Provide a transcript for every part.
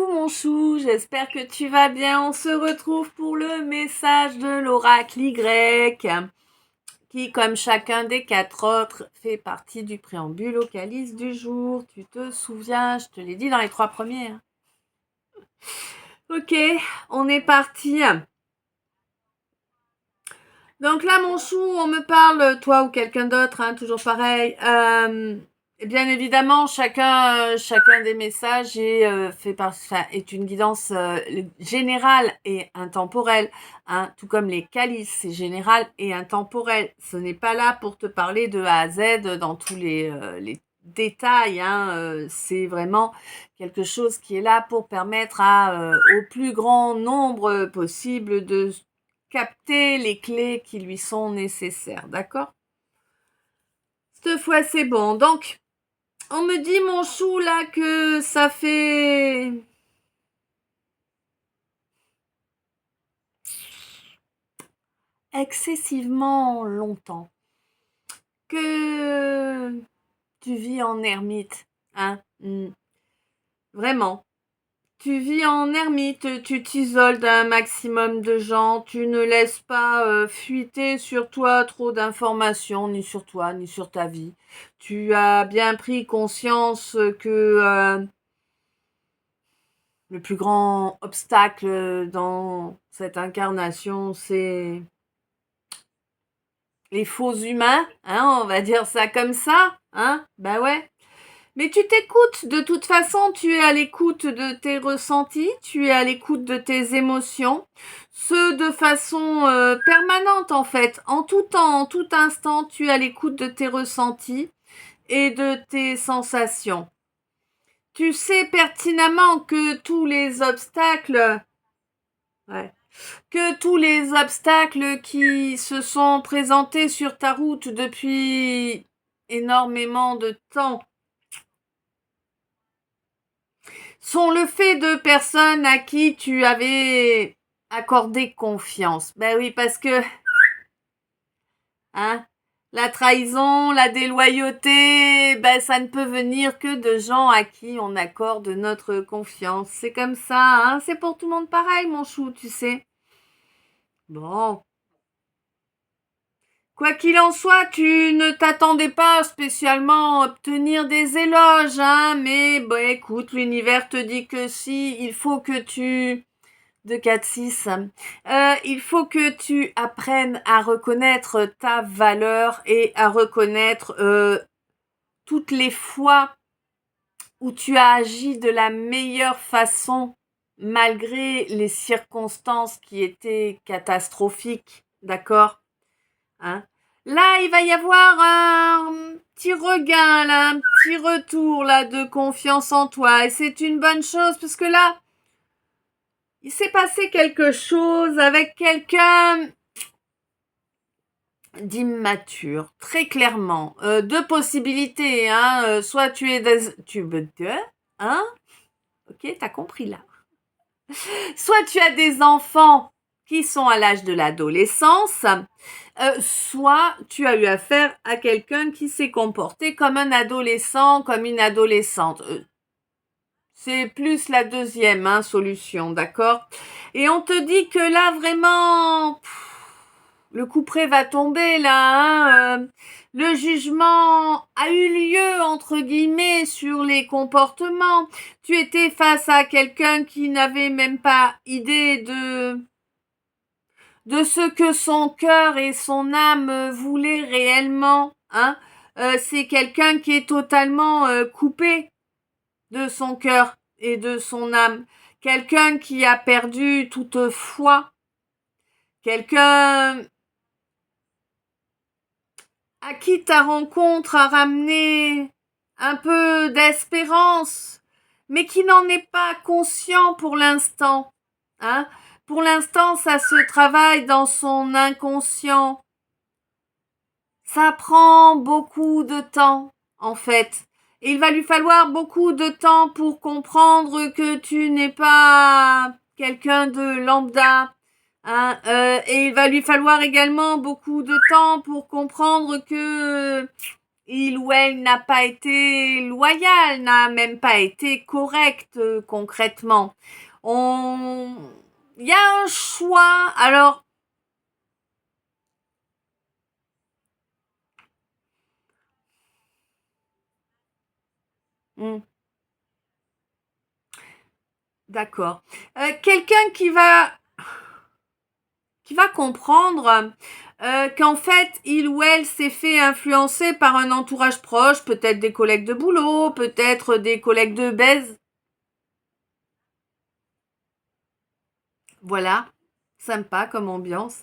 Coucou mon chou, j'espère que tu vas bien. On se retrouve pour le message de l'oracle Y, qui, comme chacun des 4 autres, fait partie du préambule au calice du jour. Tu te souviens, je te l'ai dit dans les 3 premiers. Ok, on est parti. Donc là, mon chou, on me parle, toi ou quelqu'un d'autre, toujours pareil. Bien évidemment, chacun des messages est une guidance générale et intemporelle, tout comme les calices, c'est général et intemporel. Ce n'est pas là pour te parler de A à Z dans tous les détails, c'est vraiment quelque chose qui est là pour permettre au plus grand nombre possible de capter les clés qui lui sont nécessaires, d'accord? Cette fois, c'est bon. Donc, on me dit, mon chou, là, que ça fait excessivement longtemps que tu vis en ermite, Vraiment. Tu vis en ermite, tu t'isoles d'un maximum de gens, tu ne laisses pas fuiter sur toi trop d'informations, ni sur toi, ni sur ta vie. Tu as bien pris conscience que le plus grand obstacle dans cette incarnation, c'est les faux humains, on va dire ça comme ça, bah ouais. Mais tu t'écoutes, de toute façon, tu es à l'écoute de tes ressentis, tu es à l'écoute de tes émotions, ce de façon permanente en fait, en tout temps, en tout instant, tu es à l'écoute de tes ressentis et de tes sensations. Tu sais pertinemment que tous les obstacles, qui se sont présentés sur ta route depuis énormément de temps sont le fait de personnes à qui tu avais accordé confiance. Ben oui, parce que, la trahison, la déloyauté, ça ne peut venir que de gens à qui on accorde notre confiance. C'est comme ça, c'est pour tout le monde pareil, mon chou, tu sais. Bon. Quoi qu'il en soit, tu ne t'attendais pas spécialement à obtenir des éloges, mais écoute, l'univers te dit que si, il faut que tu... 2, 4, 6. Il faut que tu apprennes à reconnaître ta valeur et à reconnaître toutes les fois où tu as agi de la meilleure façon malgré les circonstances qui étaient catastrophiques, d'accord ? Là, il va y avoir un petit regain, là, un petit retour là de confiance en toi et c'est une bonne chose parce que là, il s'est passé quelque chose avec quelqu'un d'immature, très clairement. 2 possibilités, soit tu es ok, t'as compris là. Soit tu as des enfants qui sont à l'âge de l'adolescence, soit tu as eu affaire à quelqu'un qui s'est comporté comme un adolescent, comme une adolescente. C'est plus la deuxième solution, d'accord? Et on te dit que là, vraiment, le couperet va tomber, là. Le jugement a eu lieu, entre guillemets, sur les comportements. Tu étais face à quelqu'un qui n'avait même pas idée de ce que son cœur et son âme voulaient réellement. C'est quelqu'un qui est totalement coupé de son cœur et de son âme. Quelqu'un qui a perdu toute foi. Quelqu'un à qui ta rencontre a ramené un peu d'espérance, mais qui n'en est pas conscient pour l'instant. Pour l'instant, ça se travaille dans son inconscient. Ça prend beaucoup de temps, en fait. Et il va lui falloir beaucoup de temps pour comprendre que tu n'es pas quelqu'un de lambda. Et il va lui falloir également beaucoup de temps pour comprendre que il ou elle n'a pas été loyal, n'a même pas été correct concrètement. Il y a un choix. Alors, d'accord. Quelqu'un qui va comprendre qu'en fait, il ou elle s'est fait influencer par un entourage proche, peut-être des collègues de boulot, peut-être des collègues de baise. Voilà, sympa comme ambiance.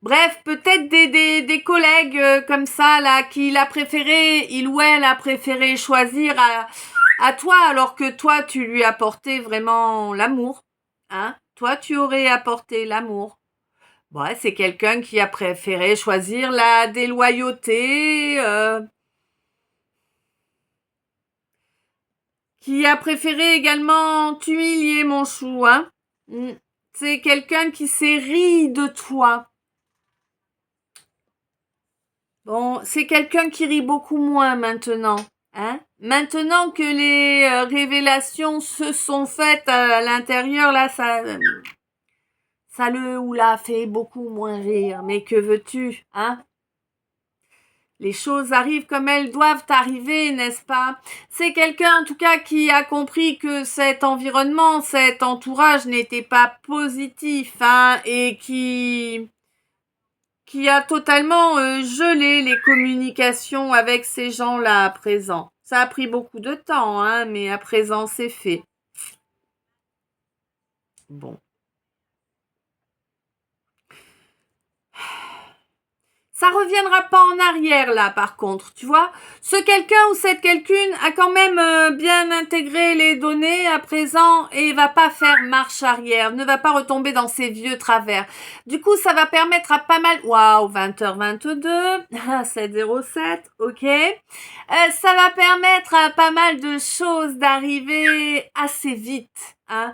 Bref, peut-être des collègues comme ça, là, il ou elle a préféré choisir à toi, alors que toi, tu lui apportais vraiment l'amour. Hein? Toi, tu aurais apporté l'amour. Ouais, c'est quelqu'un qui a préféré choisir la déloyauté, qui a préféré également t'humilier, mon chou, hein. C'est quelqu'un qui s'est ri de toi. Bon, c'est quelqu'un qui rit beaucoup moins maintenant, hein. Maintenant que les révélations se sont faites à l'intérieur, là, ça le ou l'a fait beaucoup moins rire. Mais que veux-tu, hein? Les choses arrivent comme elles doivent arriver, n'est-ce pas? C'est quelqu'un, en tout cas, qui a compris que cet environnement, cet entourage n'était pas positif, hein, et qui a totalement gelé les communications avec ces gens-là à présent. Ça a pris beaucoup de temps, hein, mais à présent, c'est fait. Bon. Ça reviendra pas en arrière là par contre, tu vois. Ce quelqu'un ou cette quelqu'une a quand même bien intégré les données à présent et va pas faire marche arrière, ne va pas retomber dans ses vieux travers. Du coup, ça va permettre à pas mal... Waouh, 20h22, 7h07, ok. Ça va permettre à pas mal de choses d'arriver assez vite, hein.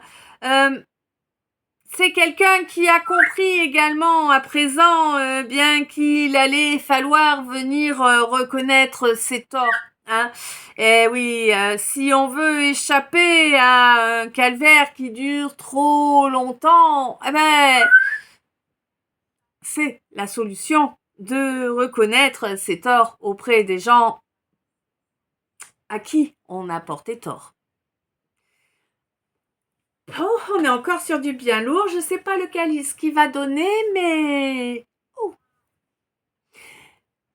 C'est quelqu'un qui a compris également à présent bien qu'il allait falloir venir reconnaître ses torts. Hein. Et oui, si on veut échapper à un calvaire qui dure trop longtemps, eh ben, c'est la solution de reconnaître ses torts auprès des gens à qui on a porté tort. Oh, on est encore sur du bien lourd. Je sais pas lequel ce qu'il va donner, mais... Oh.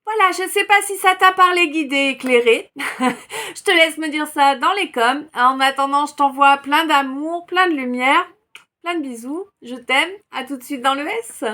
Voilà, je sais pas si ça t'a parlé, guidé, éclairé. Je te laisse me dire ça dans les coms. En attendant, je t'envoie plein d'amour, plein de lumière, plein de bisous. Je t'aime. À tout de suite dans le S.